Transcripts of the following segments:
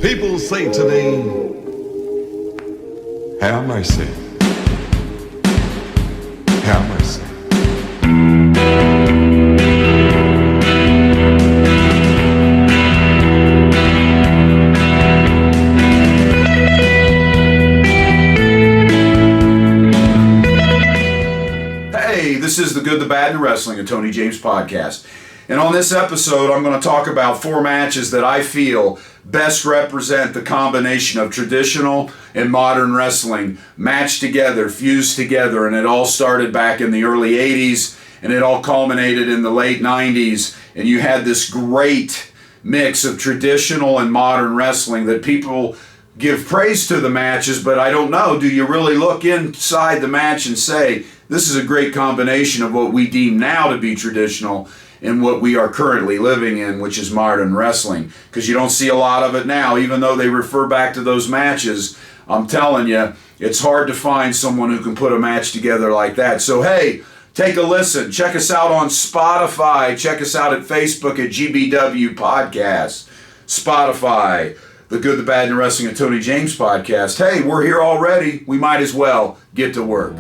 People say to me, have mercy, have mercy. Hey, this is the Good, the Bad, and the Wrestling, a Tony James podcast. And on this episode, I'm going to talk about 4 matches that I feel best represent the combination of traditional and modern wrestling matched together, fused together, and it all started back in the early 80s, and it all culminated in the late 90s, and you had this great mix of traditional and modern wrestling that people give praise to the matches, but I don't know, do you really look inside the match and say, this is a great combination of what we deem now to be traditional and what we are currently living in, which is modern wrestling? Because you don't see a lot of it now, even though they refer back to those matches. I'm telling you, it's hard to find someone who can put a match together like that. So hey, take a listen. Check us out on Spotify. Check us out at Facebook at GBW Podcast. Spotify, the Good, the Bad, and the Wrestling of Tony James podcast. Hey, we're here already. We might as well get to work.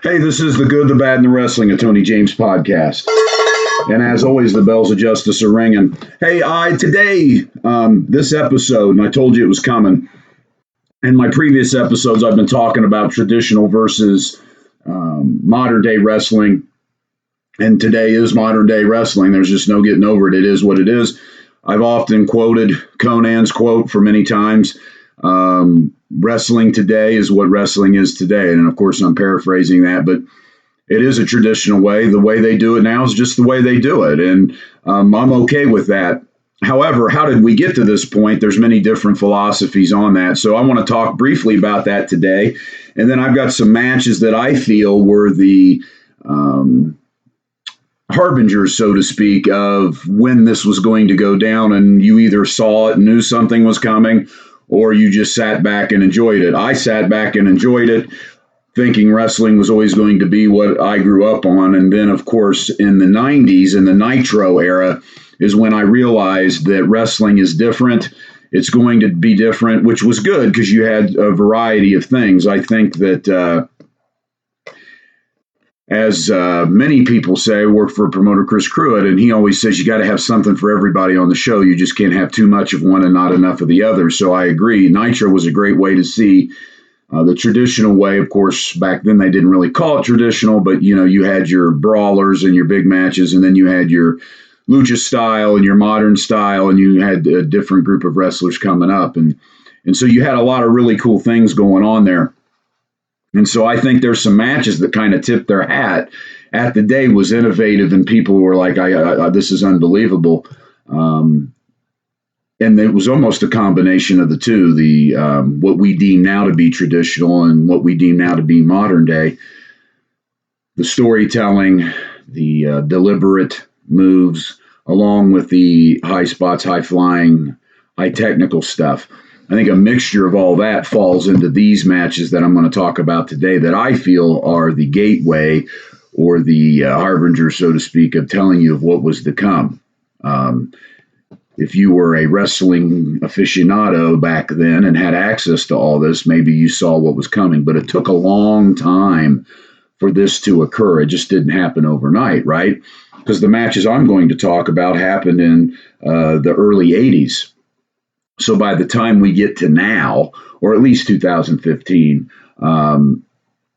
Hey, this is the Good, the Bad, and the Wrestling of Tony James podcast. And as always, the bells of justice are ringing. Hey, today, this episode, and I told you it was coming. In my previous episodes, I've been talking about traditional versus modern day wrestling. And today is modern day wrestling. There's just no getting over it. It is what it is. I've often quoted Conan's quote for many times. Wrestling today is what wrestling is today. And of course, I'm paraphrasing that, but it is a traditional way. The way they do it now is just the way they do it. And I'm okay with that. However, how did we get to this point? There's many different philosophies on that. So I want to talk briefly about that today. And then I've got some matches that I feel were the harbingers, so to speak, of when this was going to go down. And you either saw it and knew something was coming, or you just sat back and enjoyed it. I sat back and enjoyed it, thinking wrestling was always going to be what I grew up on. And then, of course, in the 90s, in the Nitro era, is when I realized that wrestling is different. It's going to be different, which was good because you had a variety of things. I think that, as many people say, I work for promoter Chris Pruitt, and he always says you got to have something for everybody on the show. You just can't have too much of one and not enough of the other. So I agree. Nitro was a great way to see the traditional way. Of course, back then they didn't really call it traditional, but you had your brawlers and your big matches, and then you had your lucha style and your modern style, and you had a different group of wrestlers coming up. And so you had a lot of really cool things going on there. And so I think there's some matches that kind of tipped their hat at the day, was innovative, and people were like, this is unbelievable. And it was almost a combination of the two, the what we deem now to be traditional and what we deem now to be modern day. The storytelling, the deliberate moves, along with the high spots, high flying, high technical stuff. I think a mixture of all that falls into these matches that I'm going to talk about today that I feel are the gateway or the harbinger, so to speak, of telling you of what was to come. If you were a wrestling aficionado back then and had access to all this, maybe you saw what was coming, but it took a long time for this to occur. It just didn't happen overnight, right? Because the matches I'm going to talk about happened in the early 80s. So by the time we get to now, or at least 2015,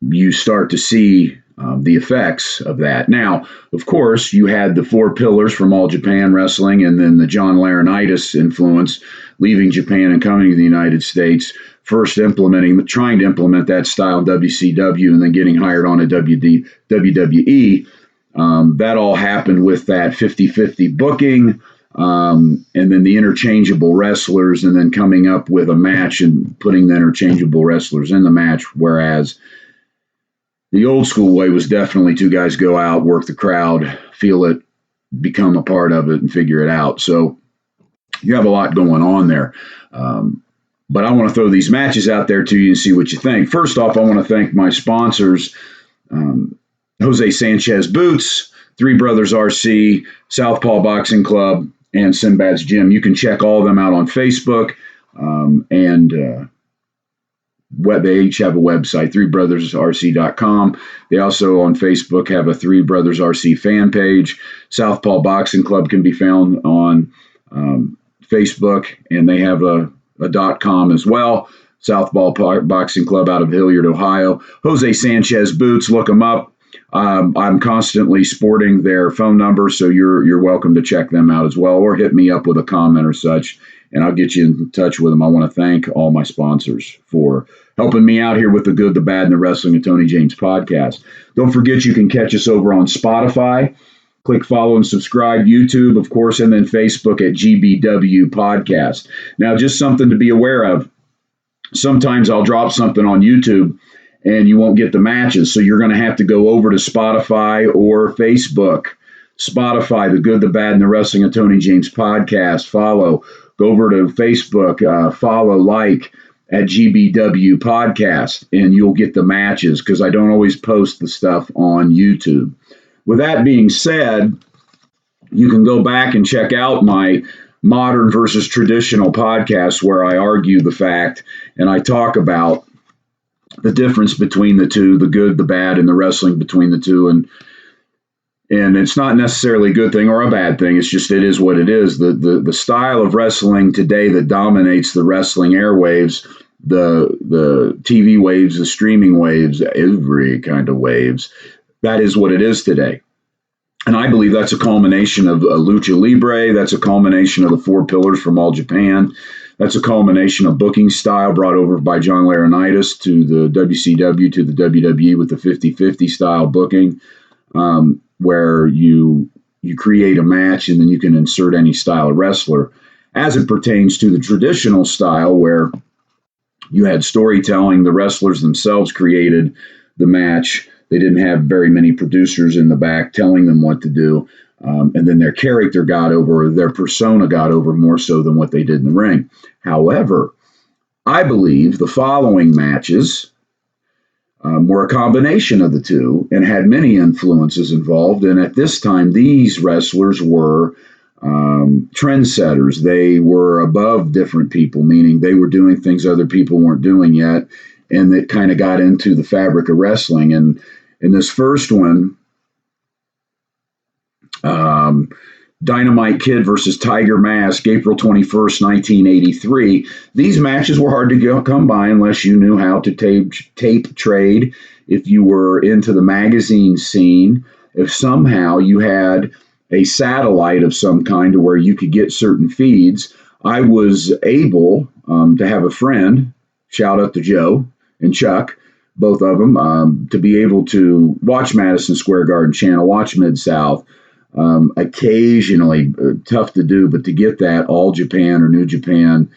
you start to see the effects of that. Now, of course, you had the 4 pillars from All Japan Wrestling, and then the John Laurinaitis influence, leaving Japan and coming to the United States, first trying to implement that style in WCW, and then getting hired on at WWE. That all happened with that 50-50 booking, and then the interchangeable wrestlers, and then coming up with a match and putting the interchangeable wrestlers in the match, whereas the old school way was definitely 2 guys go out, work the crowd, feel it, become a part of it and figure it out. So you have a lot going on there. But I want to throw these matches out there to you and see what you think. First off, I want to thank my sponsors, Jose Sanchez Boots, Three Brothers RC, Southpaw Boxing Club, and Sinbad's Gym. You can check all of them out on Facebook, and they each have a website, threebrothersrc.com. They also on Facebook have a Three Brothers RC fan page. Southpaw Boxing Club can be found on Facebook, and they have a .com as well. Southpaw Boxing Club out of Hilliard, Ohio. Jose Sanchez Boots, look them up. I'm constantly sporting their phone number, so you're welcome to check them out as well, or hit me up with a comment or such, and I'll get you in touch with them. I want to thank all my sponsors for helping me out here with the Good, the Bad, and the Wrestling of Tony James podcast. Don't forget you can catch us over on Spotify. Click follow and subscribe, YouTube, of course, and then Facebook at GBW Podcast. Now, just something to be aware of. Sometimes I'll drop something on YouTube and you won't get the matches, so you're going to have to go over to Spotify or Facebook. Spotify, the Good, the Bad, and the Wrestling of Tony James podcast. Follow. Go over to Facebook, follow, like at GBW Podcast, and you'll get the matches because I don't always post the stuff on YouTube. With that being said, you can go back and check out my modern versus traditional podcast where I argue the fact and I talk about the difference between the two, the good, the bad, and the wrestling between the two. And it's not necessarily a good thing or a bad thing. It's just, it is what it is. The style of wrestling today that dominates the wrestling airwaves, the TV waves, the streaming waves, every kind of waves, that is what it is today. And I believe that's a culmination of Lucha Libre. That's a culmination of the four pillars from All Japan. That's a culmination of booking style brought over by John Laurinaitis to the WCW, to the WWE with the 50-50 style booking, where you create a match and then you can insert any style of wrestler. As it pertains to the traditional style, where you had storytelling, the wrestlers themselves created the match. They didn't have very many producers in the back telling them what to do. And then their character got over, or their persona got over more so than what they did in the ring. However, I believe the following matches were a combination of the two and had many influences involved. And at this time, these wrestlers were trendsetters. They were above different people, meaning they were doing things other people weren't doing yet. And that kind of got into the fabric of wrestling. And in this first one, Dynamite Kid versus Tiger Mask, April 21st, 1983. These matches were hard to come by unless you knew how to tape trade, if you were into the magazine scene, if somehow you had a satellite of some kind to where you could get certain feeds. I was able to have a friend, shout out to Joe and Chuck, both of them, to be able to watch Madison Square Garden channel, watch Mid-South, occasionally, tough to do, but to get that All Japan or New Japan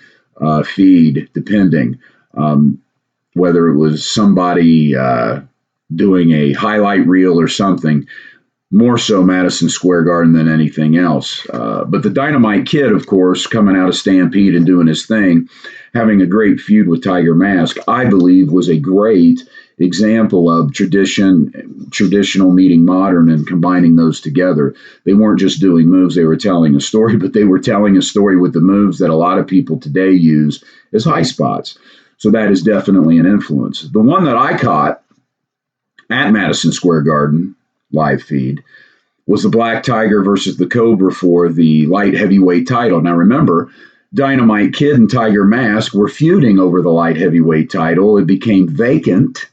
feed, depending, whether it was somebody doing a highlight reel or something, more so Madison Square Garden than anything else. But the Dynamite Kid, of course, coming out of Stampede and doing his thing, having a great feud with Tiger Mask, I believe was a great example of traditional meeting modern and combining those together. They weren't just doing moves, they were telling a story, but they were telling a story with the moves that a lot of people today use as high spots. So that is definitely an influence. The one that I caught at Madison Square Garden live feed was the Black Tiger versus the Cobra for the light heavyweight title. Now remember, Dynamite Kid and Tiger Mask were feuding over the light heavyweight title. It became vacant.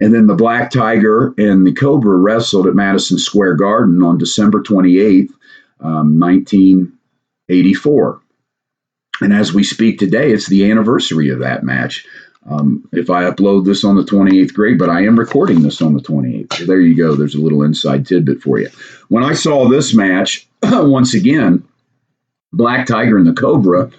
And then the Black Tiger and the Cobra wrestled at Madison Square Garden on December 28th, 1984. And as we speak today, it's the anniversary of that match. If I upload this on the 28th, great, but I am recording this on the 28th. So there you go. There's a little inside tidbit for you. When I saw this match, once again, Black Tiger and the Cobra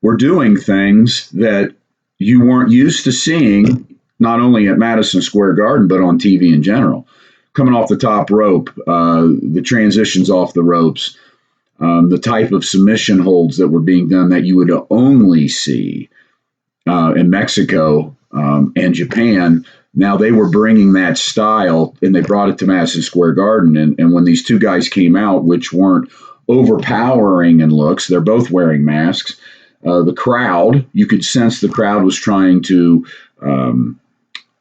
were doing things that you weren't used to seeing, not only at Madison Square Garden, but on TV in general. coming off the top rope, the transitions off the ropes, the type of submission holds that were being done that you would only see in Mexico and Japan. Now they were bringing that style, and they brought it to Madison Square Garden. And when these two guys came out, which weren't overpowering in looks, they're both wearing masks. The crowd, you could sense the crowd was trying to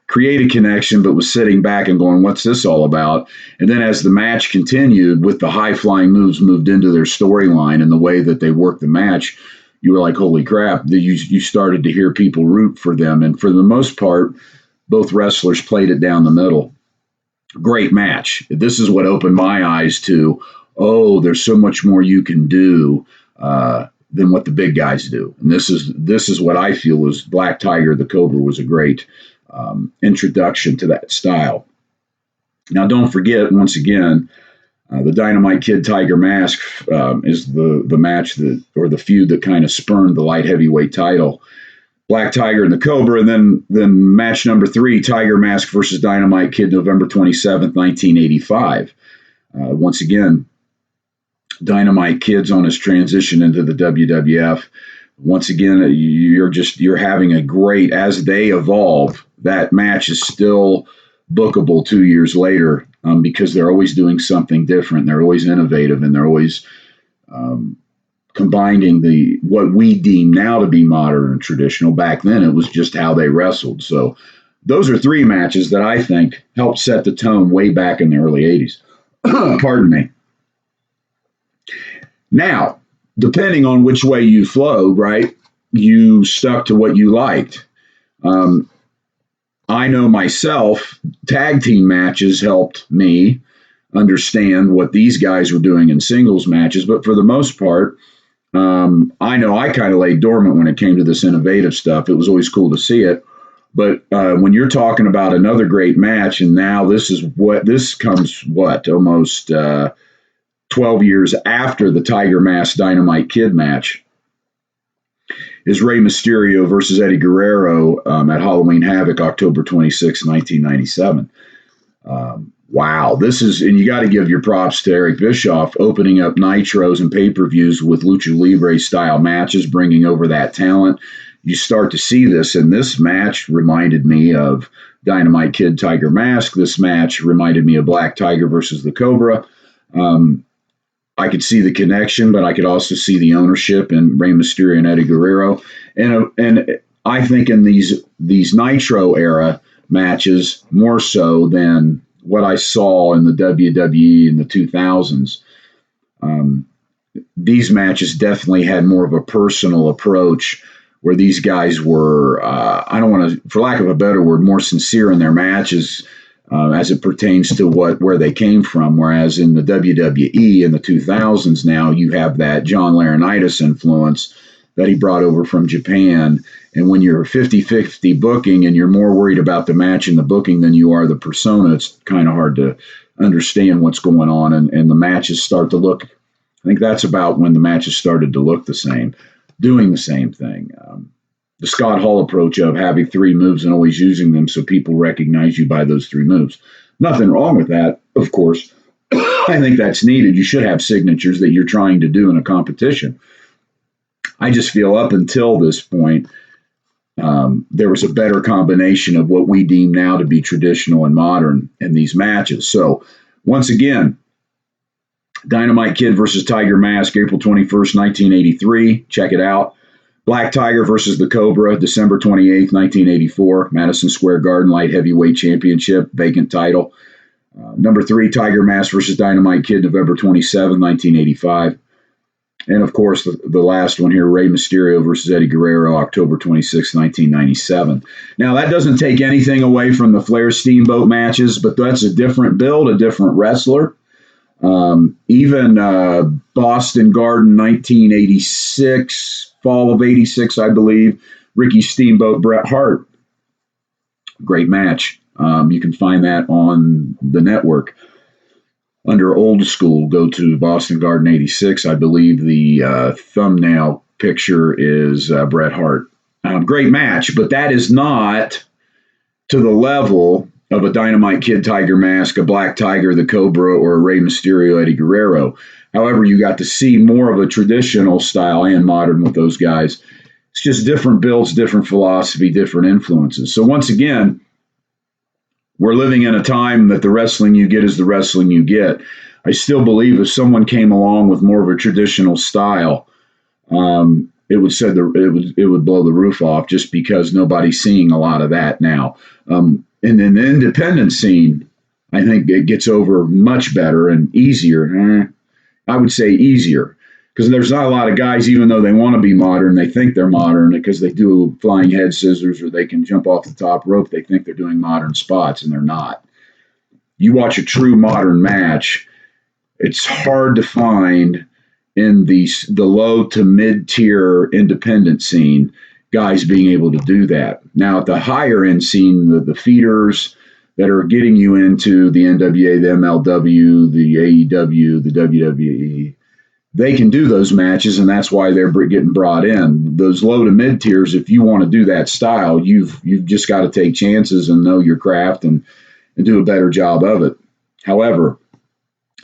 create a connection, but was sitting back and going, what's this all about? And then as the match continued, with the high-flying moves moved into their storyline and the way that they worked the match, you were like, holy crap. You started to hear people root for them. And for the most part, both wrestlers played it down the middle. Great match. This is what opened my eyes to, oh, there's so much more you can do than what the big guys do. And this is what I feel was Black Tiger, the Cobra, was a great introduction to that style. Now, don't forget, once again, the Dynamite Kid Tiger Mask is the match that, or the feud that kind of spurned the light heavyweight title. Black Tiger and the Cobra, and then match number 3, Tiger Mask versus Dynamite Kid, November 27th, 1985. Once again, Dynamite Kid's on his transition into the WWF. Once again, you're having a great, as they evolve, that match is still bookable 2 years later because they're always doing something different. They're always innovative, and they're always combining what we deem now to be modern and traditional. Back then, it was just how they wrestled. So those are 3 matches that I think helped set the tone way back in the early 80s. Pardon me. Now, depending on which way you flowed, right, you stuck to what you liked. I know myself, tag team matches helped me understand what these guys were doing in singles matches, but for the most part, I know I kind of lay dormant when it came to this innovative stuff. It was always cool to see it. But when you're talking about another great match, and now this comes almost 12 years after the Tiger Mask Dynamite Kid match, is Rey Mysterio versus Eddie Guerrero at Halloween Havoc, October 26, 1997. Wow, and you got to give your props to Eric Bischoff opening up Nitros and pay-per-views with Lucha Libre style matches, bringing over that talent. You start to see this, and this match reminded me of Dynamite Kid Tiger Mask. This match reminded me of Black Tiger versus the Cobra. I could see the connection, but I could also see the ownership in Rey Mysterio and Eddie Guerrero. And I think in these Nitro era matches, more so than what I saw in the WWE in the 2000s, these matches definitely had more of a personal approach where these guys were, I don't want to, for lack of a better word, more sincere in their matches as it pertains to where they came from. Whereas in the WWE in the 2000s now, you have that John Laurinaitis influence that he brought over from Japan. And when you're 50-50 booking and you're more worried about the match and the booking than you are the persona, it's kind of hard to understand what's going on. And the matches start to look, I think that's about when the matches started to look the same, doing the same thing. The Scott Hall approach of having 3 moves and always using them so people recognize you by those 3 moves. Nothing wrong with that, of course. I think that's needed. You should have signatures that you're trying to do in a competition. I just feel up until this point, there was a better combination of what we deem now to be traditional and modern in these matches. So, once again, Dynamite Kid versus Tiger Mask, April 21st, 1983. Check it out. Black Tiger versus the Cobra, December 28th, 1984. Madison Square Garden Light Heavyweight Championship, vacant title. Number 3, Tiger Mask versus Dynamite Kid, November 27th, 1985. And, of course, the last one here, Rey Mysterio versus Eddie Guerrero, October 26, 1997. Now, that doesn't take anything away from the Flair Steamboat matches, but that's a different build, a different wrestler. Even Boston Garden 1986, fall of 86, I believe, Ricky Steamboat, Bret Hart. Great match. You can find that on the network. Under Old School, go to Boston Garden 86. I believe the thumbnail picture is Bret Hart. Great match, but that is not to the level of a Dynamite Kid Tiger Mask, a Black Tiger, the Cobra, or a Rey Mysterio, Eddie Guerrero. However, you got to see more of a traditional style and modern with those guys. It's just different builds, different philosophy, different influences. So once again, we're living in a time that the wrestling you get is the wrestling you get. I still believe if someone came along with more of a traditional style, it would blow the roof off, just because nobody's seeing a lot of that now. And in the independent scene, I think it gets over much better and easier. I would say easier, because there's not a lot of guys, even though they want to be modern, they think they're modern because they do flying head scissors or they can jump off the top rope. They think they're doing modern spots, and they're not. You watch a true modern match, it's hard to find in the low to mid tier independent scene guys being able to do that. Now, at the higher end scene, the feeders that are getting you into the NWA, the MLW, the AEW, the WWE, they can do those matches, and that's why they're getting brought in. Those low to mid tiers, if you want to do that style, you've just got to take chances and know your craft and do a better job of it. However,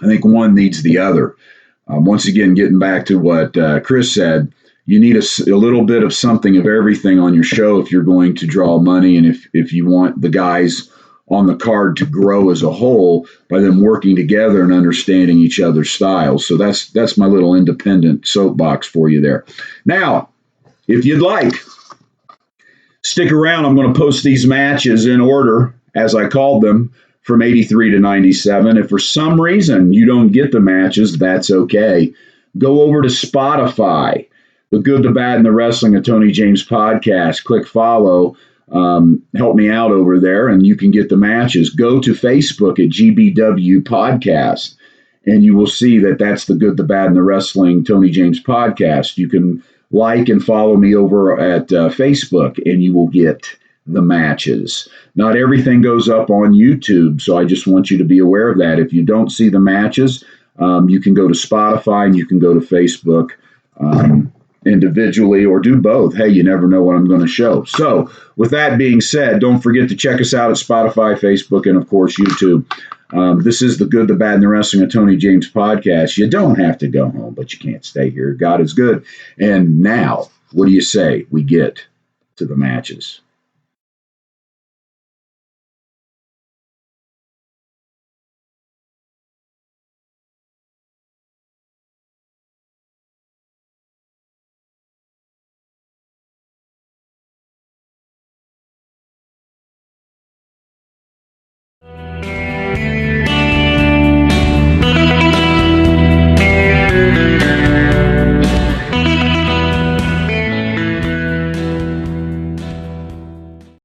I think one needs the other. Once again, getting back to what Chris said, you need a little bit of something of everything on your show if you're going to draw money, and if you want the guys on the card to grow as a whole by them working together and understanding each other's styles. So that's my little independent soapbox for you there. Now, if you'd like, stick around. I'm going to post these matches in order as I called them from 83 to 97. If for some reason you don't get the matches, that's okay. Go over to Spotify, the Good, the Bad, and the Wrestling of Tony James podcast. Click follow. Help me out over there, and you can get the matches. Go to Facebook at GBW Podcast, and you will see that that's the Good, the Bad, and the Wrestling Tony James podcast. You can like and follow me over at Facebook, and you will get the matches. Not everything goes up on YouTube, so I just want you to be aware of that. If you don't see the matches, you can go to Spotify and you can go to Facebook individually, or do both. Hey, you never know what I'm going to show. So with that being said, don't forget to check us out at Spotify, Facebook, and of course YouTube. This is the Good, the Bad, and the Wrestling of Tony James podcast. You don't have to go home, but you can't stay here. God is good. And now, what do you say we get to the matches?